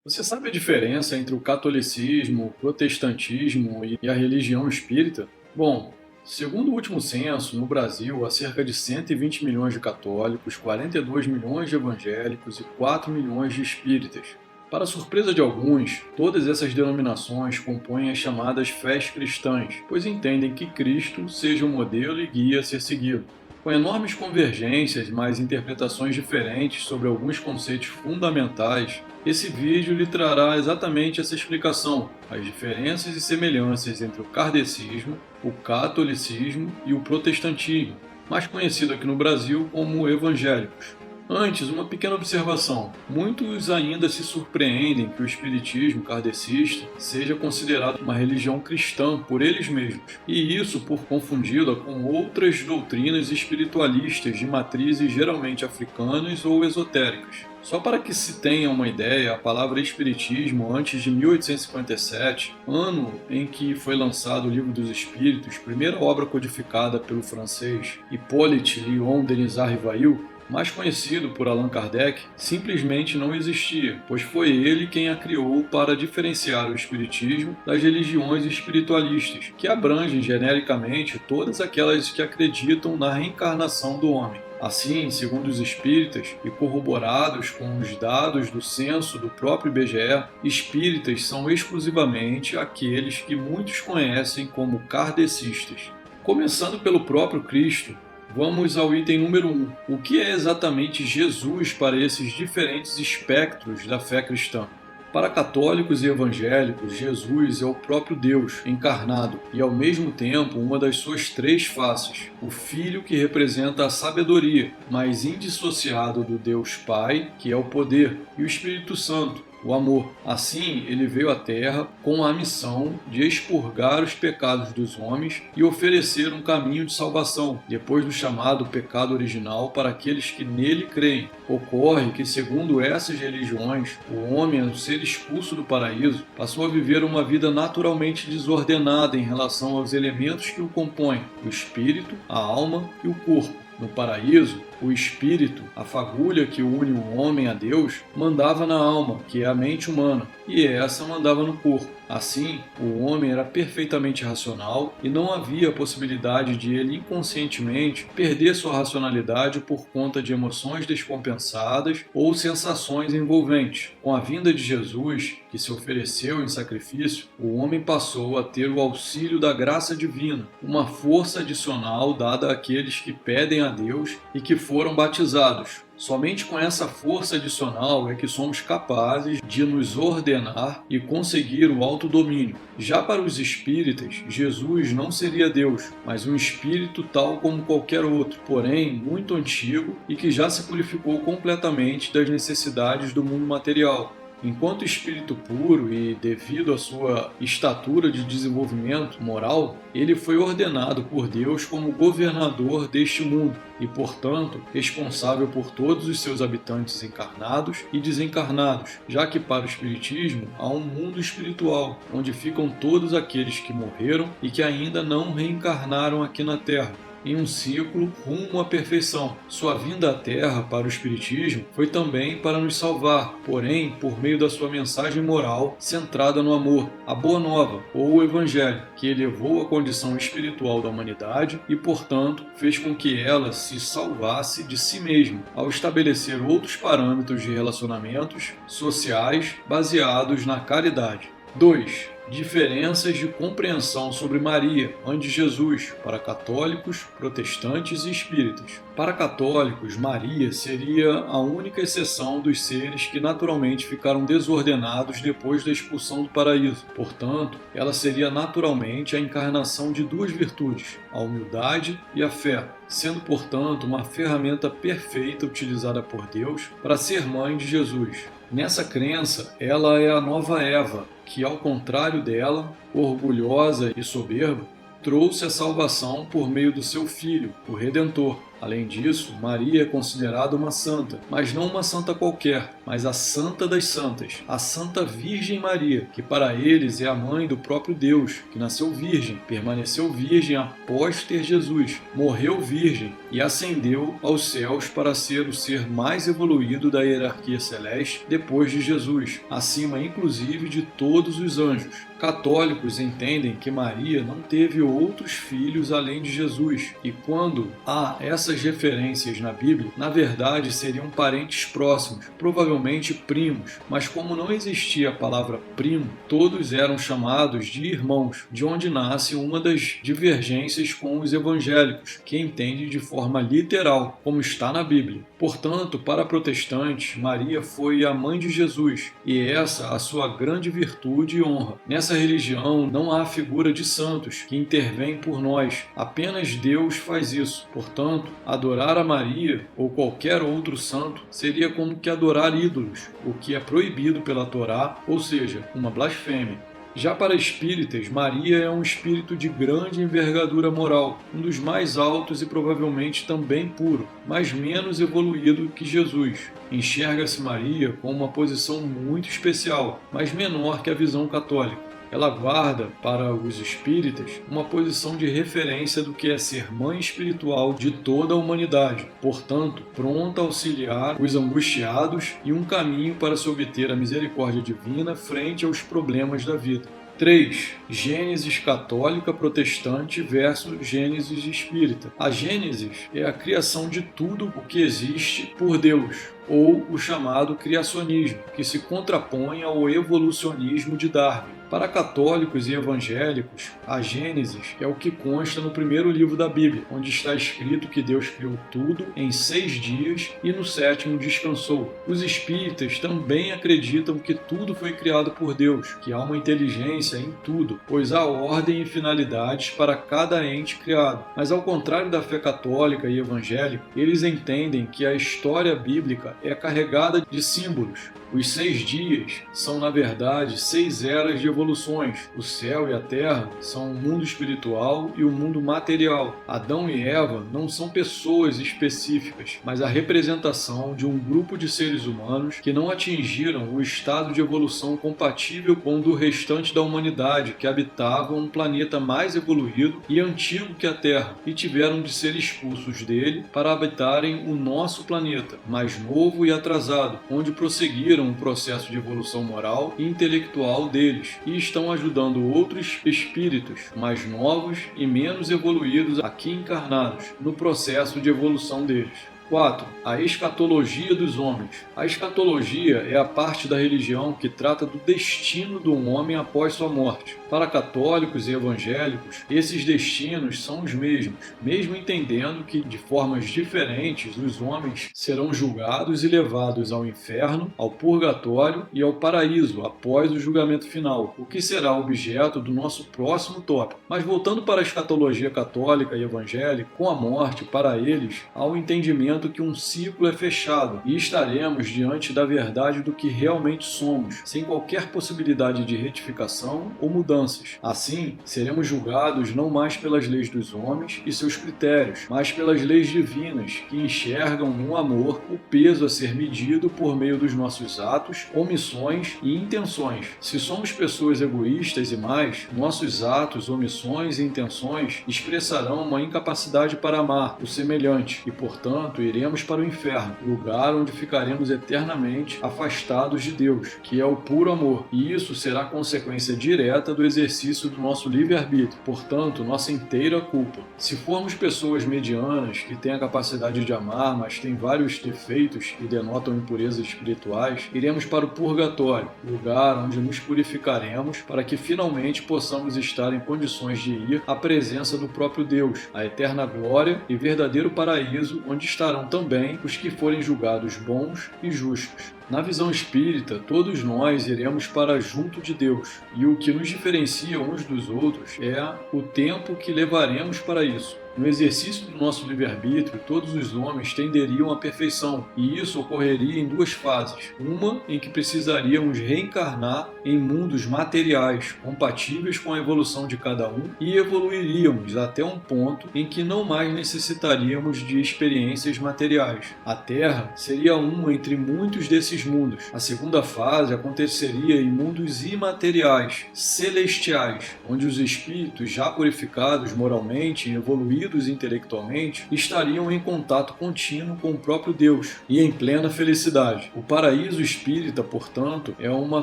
Você sabe a diferença entre o catolicismo, o protestantismo e a religião espírita? Bom, segundo o último censo, no Brasil há cerca de 120 milhões de católicos, 42 milhões de evangélicos e 4 milhões de espíritas. Para surpresa de alguns, todas essas denominações compõem as chamadas fés cristãs, pois entendem que Cristo seja o modelo e guia a ser seguido. Com enormes convergências, mas interpretações diferentes sobre alguns conceitos fundamentais, esse vídeo lhe trará exatamente essa explicação, as diferenças e semelhanças entre o kardecismo, o catolicismo e o protestantismo, mais conhecido aqui no Brasil como evangélicos. Antes, uma pequena observação. Muitos ainda se surpreendem que o espiritismo kardecista seja considerado uma religião cristã por eles mesmos, e isso por confundi-la com outras doutrinas espiritualistas de matrizes geralmente africanas ou esotéricas. Só para que se tenha uma ideia, a palavra espiritismo, antes de 1857, ano em que foi lançado o Livro dos Espíritos, primeira obra codificada pelo francês Hippolyte Léon Denisard Rivail, mais conhecido por Allan Kardec, simplesmente não existia, pois foi ele quem a criou para diferenciar o espiritismo das religiões espiritualistas, que abrangem genericamente todas aquelas que acreditam na reencarnação do homem. Assim, segundo os espíritas, e corroborados com os dados do censo do próprio IBGE, espíritas são exclusivamente aqueles que muitos conhecem como kardecistas. Começando pelo próprio Cristo, vamos ao item número 1. O que é exatamente Jesus para esses diferentes espectros da fé cristã? Para católicos e evangélicos, Jesus é o próprio Deus encarnado e, ao mesmo tempo, uma das suas três faces: o Filho, que representa a sabedoria, mas indissociado do Deus Pai, que é o poder, e o Espírito Santo, o amor. Assim, ele veio à Terra com a missão de expurgar os pecados dos homens e oferecer um caminho de salvação, depois do chamado pecado original para aqueles que nele creem. Ocorre que, segundo essas religiões, o homem, ao ser expulso do paraíso, passou a viver uma vida naturalmente desordenada em relação aos elementos que o compõem: o espírito, a alma e o corpo. No paraíso, o espírito, a fagulha que une o homem a Deus, mandava na alma, que é a mente humana, e essa mandava no corpo. Assim, o homem era perfeitamente racional e não havia a possibilidade de ele inconscientemente perder sua racionalidade por conta de emoções descompensadas ou sensações envolventes. Com a vinda de Jesus, que se ofereceu em sacrifício, o homem passou a ter o auxílio da graça divina, uma força adicional dada àqueles que pedem a Deus e que foram batizados. Somente com essa força adicional é que somos capazes de nos ordenar e conseguir o autodomínio. Já para os espíritas, Jesus não seria Deus, mas um espírito tal como qualquer outro, porém muito antigo e que já se purificou completamente das necessidades do mundo material. Enquanto espírito puro e devido à sua estatura de desenvolvimento moral, ele foi ordenado por Deus como governador deste mundo e, portanto, responsável por todos os seus habitantes encarnados e desencarnados, já que para o espiritismo há um mundo espiritual, onde ficam todos aqueles que morreram e que ainda não reencarnaram aqui na Terra, em um ciclo rumo à perfeição. Sua vinda à Terra para o Espiritismo foi também para nos salvar, porém por meio da sua mensagem moral centrada no amor, a Boa Nova, ou o Evangelho, que elevou a condição espiritual da humanidade e, portanto, fez com que ela se salvasse de si mesma, ao estabelecer outros parâmetros de relacionamentos sociais baseados na caridade. 2. Diferenças de compreensão sobre Maria, mãe de Jesus, para católicos, protestantes e espíritas. Para católicos, Maria seria a única exceção dos seres que naturalmente ficaram desordenados depois da expulsão do paraíso. Portanto, ela seria naturalmente a encarnação de duas virtudes, a humildade e a fé, sendo, portanto, uma ferramenta perfeita utilizada por Deus para ser mãe de Jesus. Nessa crença, ela é a nova Eva, que, ao contrário dela, orgulhosa e soberba, trouxe a salvação por meio do seu Filho, o Redentor. Além disso, Maria é considerada uma santa, mas não uma santa qualquer, mas a Santa das Santas, a Santa Virgem Maria, que para eles é a mãe do próprio Deus, que nasceu virgem, permaneceu virgem após ter Jesus, morreu virgem e ascendeu aos céus para ser o ser mais evoluído da hierarquia celeste depois de Jesus, acima inclusive de todos os anjos. Católicos entendem que Maria não teve outros filhos além de Jesus, e quando há essas referências na Bíblia, na verdade seriam parentes próximos, provavelmente primos, mas como não existia a palavra primo, todos eram chamados de irmãos, de onde nasce uma das divergências com os evangélicos, que entendem de forma literal, como está na Bíblia. Portanto, para protestantes, Maria foi a mãe de Jesus, e essa a sua grande virtude e honra. Nessa religião não há figura de santos que intervém por nós, apenas Deus faz isso. Portanto, adorar a Maria ou qualquer outro santo seria como que adorar ídolos, o que é proibido pela Torá, ou seja, uma blasfêmia. Já para espíritas, Maria é um espírito de grande envergadura moral, um dos mais altos e provavelmente também puro, mas menos evoluído que Jesus. Enxerga-se Maria com uma posição muito especial, mas menor que a visão católica. Ela guarda, para os espíritas, uma posição de referência do que é ser mãe espiritual de toda a humanidade, portanto, pronta a auxiliar os angustiados e um caminho para se obter a misericórdia divina frente aos problemas da vida. 3. Gênesis católica protestante versus Gênesis espírita. A Gênesis é a criação de tudo o que existe por Deus, ou o chamado criacionismo, que se contrapõe ao evolucionismo de Darwin. Para católicos e evangélicos, a Gênesis é o que consta no primeiro livro da Bíblia, onde está escrito que Deus criou tudo em 6 dias e no 7º descansou. Os espíritas também acreditam que tudo foi criado por Deus, que há uma inteligência em tudo, pois há ordem e finalidades para cada ente criado. Mas ao contrário da fé católica e evangélica, eles entendem que a história bíblica é carregada de símbolos. Os 6 dias são, na verdade, 6 eras de evoluções. O céu e a terra são o mundo espiritual e o mundo material. Adão e Eva não são pessoas específicas, mas a representação de um grupo de seres humanos que não atingiram o estado de evolução compatível com o do restante da humanidade, que habitavam um planeta mais evoluído e antigo que a Terra, e tiveram de ser expulsos dele para habitarem o nosso planeta, mais novo e atrasado, onde prosseguiram um processo de evolução moral e intelectual deles e estão ajudando outros espíritos mais novos e menos evoluídos aqui encarnados no processo de evolução deles. 4. A escatologia dos homens. A escatologia é a parte da religião que trata do destino do homem após sua morte. Para católicos e evangélicos, esses destinos são os mesmos, mesmo entendendo que, de formas diferentes, os homens serão julgados e levados ao inferno, ao purgatório e ao paraíso após o julgamento final, o que será objeto do nosso próximo tópico. Mas voltando para a escatologia católica e evangélica, com a morte, para eles, há o entendimento que um ciclo é fechado e estaremos diante da verdade do que realmente somos, sem qualquer possibilidade de retificação ou mudanças. Assim, seremos julgados não mais pelas leis dos homens e seus critérios, mas pelas leis divinas, que enxergam no amor o peso a ser medido por meio dos nossos atos, omissões e intenções. Se somos pessoas egoístas e más, nossos atos, omissões e intenções expressarão uma incapacidade para amar o semelhante e, portanto, iremos para o inferno, lugar onde ficaremos eternamente afastados de Deus, que é o puro amor, e isso será consequência direta do exercício do nosso livre-arbítrio, portanto, nossa inteira culpa. Se formos pessoas medianas, que têm a capacidade de amar, mas têm vários defeitos que denotam impurezas espirituais, iremos para o purgatório, lugar onde nos purificaremos para que finalmente possamos estar em condições de ir à presença do próprio Deus, a eterna glória e verdadeiro paraíso, onde estarão também os que forem julgados bons e justos. Na visão espírita, todos nós iremos para junto de Deus, e o que nos diferencia uns dos outros é o tempo que levaremos para isso. No exercício do nosso livre-arbítrio, todos os homens tenderiam à perfeição, e isso ocorreria em duas fases. Uma em que precisaríamos reencarnar em mundos materiais, compatíveis com a evolução de cada um, e evoluiríamos até um ponto em que não mais necessitaríamos de experiências materiais. A Terra seria um entre muitos desses mundos. A segunda fase aconteceria em mundos imateriais, celestiais, onde os espíritos já purificados moralmente e evoluídos intelectualmente estariam em contato contínuo com o próprio Deus e em plena felicidade. O paraíso espírita, portanto, é uma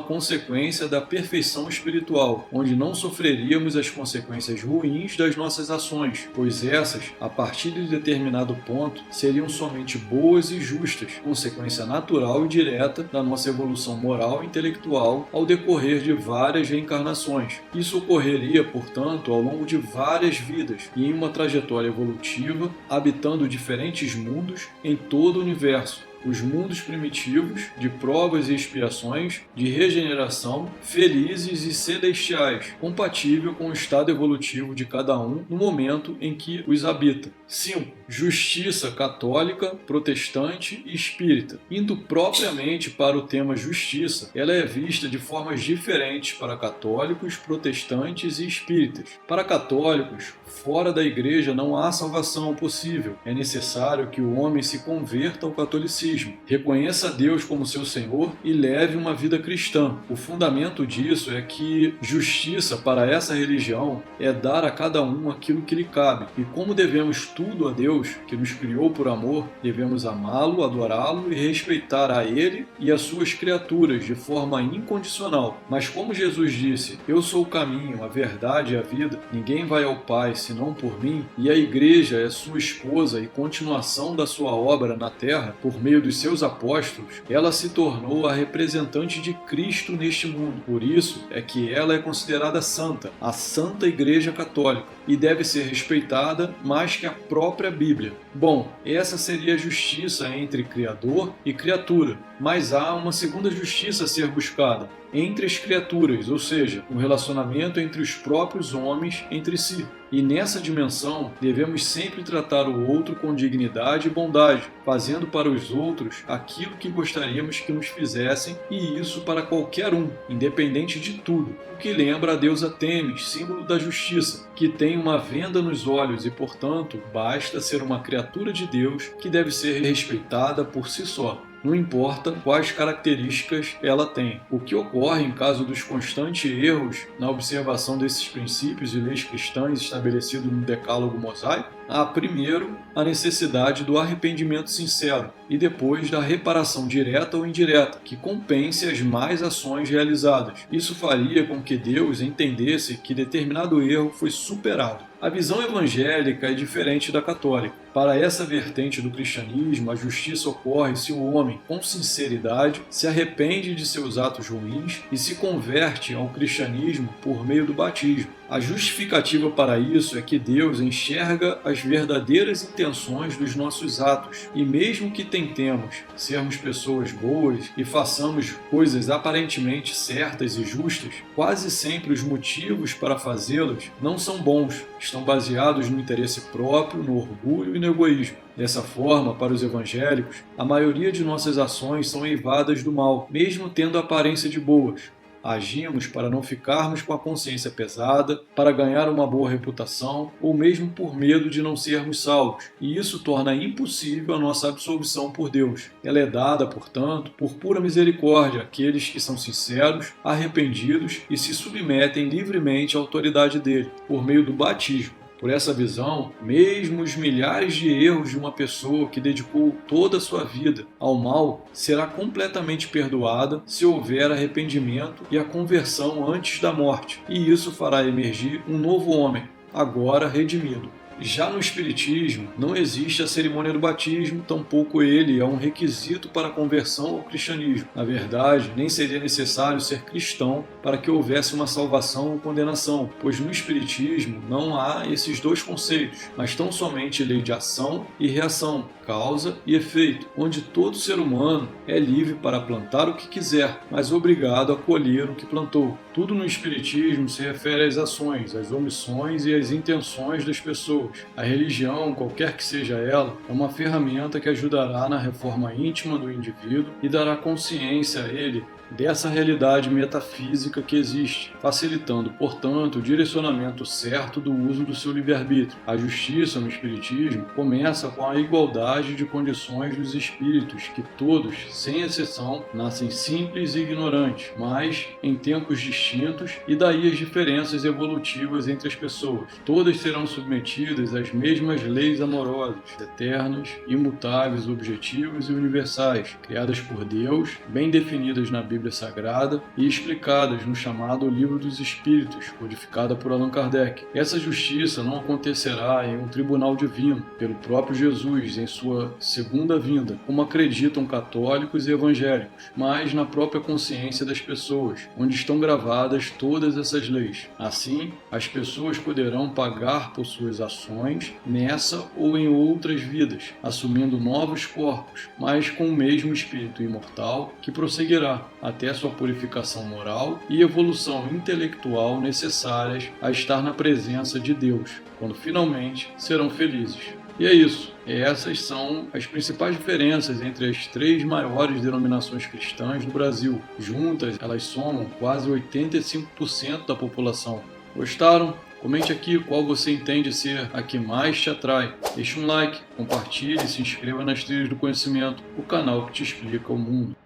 consequência da perfeição espiritual, onde não sofreríamos as consequências ruins das nossas ações, pois essas, a partir de determinado ponto, seriam somente boas e justas, consequência natural e direta da nossa evolução moral e intelectual ao decorrer de várias reencarnações. Isso ocorreria, portanto, ao longo de várias vidas e em uma trajetória evolutiva, habitando diferentes mundos em todo o universo. Os mundos primitivos, de provas e expiações, de regeneração, felizes e celestiais, compatível com o estado evolutivo de cada um no momento em que os habita. 5. Justiça católica, protestante e espírita. Indo propriamente para o tema justiça, ela é vista de formas diferentes para católicos, protestantes e espíritas. Para católicos, fora da igreja não há salvação possível. É necessário que o homem se converta ao catolicismo, reconheça Deus como seu Senhor e leve uma vida cristã. O fundamento disso é que justiça para essa religião é dar a cada um aquilo que lhe cabe. E como devemos tudo a Deus, que nos criou por amor, devemos amá-lo, adorá-lo e respeitar a Ele e as suas criaturas de forma incondicional. Mas como Jesus disse, eu sou o caminho, a verdade e a vida, ninguém vai ao Pai senão por mim, e a igreja é sua esposa e continuação da sua obra na terra, por meio dos seus apóstolos, ela se tornou a representante de Cristo neste mundo. Por isso é que ela é considerada santa, a Santa Igreja Católica, e deve ser respeitada mais que a própria Bíblia. Bom, essa seria a justiça entre Criador e criatura, mas há uma segunda justiça a ser buscada, entre as criaturas, ou seja, um relacionamento entre os próprios homens entre si. E nessa dimensão, devemos sempre tratar o outro com dignidade e bondade, fazendo para os outros aquilo que gostaríamos que nos fizessem, e isso para qualquer um, independente de tudo. O que lembra a deusa Têmis, símbolo da justiça, que tem uma venda nos olhos e, portanto, basta ser uma criatura de Deus que deve ser respeitada por si só. Não importa quais características ela tem. O que ocorre em caso dos constantes erros na observação desses princípios e leis cristãs estabelecidos no Decálogo Mosaico? Primeiro, a necessidade do arrependimento sincero e depois da reparação direta ou indireta, que compense as más ações realizadas. Isso faria com que Deus entendesse que determinado erro foi superado. A visão evangélica é diferente da católica. Para essa vertente do cristianismo, a justiça ocorre se o homem, com sinceridade, se arrepende de seus atos ruins e se converte ao cristianismo por meio do batismo. A justificativa para isso é que Deus enxerga as verdadeiras intenções dos nossos atos, e mesmo que tentemos sermos pessoas boas e façamos coisas aparentemente certas e justas, quase sempre os motivos para fazê-las não são bons, estão baseados no interesse próprio, no orgulho e no egoísmo. Dessa forma, para os evangélicos, a maioria de nossas ações são eivadas do mal, mesmo tendo a aparência de boas. Agimos para não ficarmos com a consciência pesada, para ganhar uma boa reputação ou mesmo por medo de não sermos salvos, e isso torna impossível a nossa absolvição por Deus. Ela é dada, portanto, por pura misericórdia àqueles que são sinceros, arrependidos e se submetem livremente à autoridade dele, por meio do batismo. Por essa visão, mesmo os milhares de erros de uma pessoa que dedicou toda a sua vida ao mal será completamente perdoada se houver arrependimento e a conversão antes da morte, e isso fará emergir um novo homem, agora redimido. Já no Espiritismo, não existe a cerimônia do batismo, tampouco ele é um requisito para a conversão ao cristianismo. Na verdade, nem seria necessário ser cristão para que houvesse uma salvação ou condenação, pois no Espiritismo não há esses dois conceitos, mas tão somente lei de ação e reação, causa e efeito, onde todo ser humano é livre para plantar o que quiser, mas obrigado a colher o que plantou. Tudo no Espiritismo se refere às ações, às omissões e às intenções das pessoas. A religião, qualquer que seja ela, é uma ferramenta que ajudará na reforma íntima do indivíduo e dará consciência a ele dessa realidade metafísica que existe, facilitando, portanto, o direcionamento certo do uso do seu livre-arbítrio. A justiça no Espiritismo começa com a igualdade de condições dos espíritos, que todos, sem exceção, nascem simples e ignorantes, mas em tempos distintos, e daí as diferenças evolutivas entre as pessoas. Todas serão submetidas às mesmas leis amorosas, eternas, imutáveis, objetivas e universais, criadas por Deus, bem definidas na Bíblia Sagrada e explicadas no chamado Livro dos Espíritos, codificada por Allan Kardec. Essa justiça não acontecerá em um tribunal divino, pelo próprio Jesus em sua segunda vinda, como acreditam católicos e evangélicos, mas na própria consciência das pessoas, onde estão gravadas todas essas leis. Assim, as pessoas poderão pagar por suas ações nessa ou em outras vidas, assumindo novos corpos, mas com o mesmo espírito imortal que prosseguirá até sua purificação moral e evolução intelectual necessárias a estar na presença de Deus, quando finalmente serão felizes. E é isso. Essas são as principais diferenças entre as três maiores denominações cristãs do Brasil. Juntas, elas somam quase 85% da população. Gostaram? Comente aqui qual você entende ser a que mais te atrai. Deixe um like, compartilhe e se inscreva nas Trilhas do Conhecimento, o canal que te explica o mundo.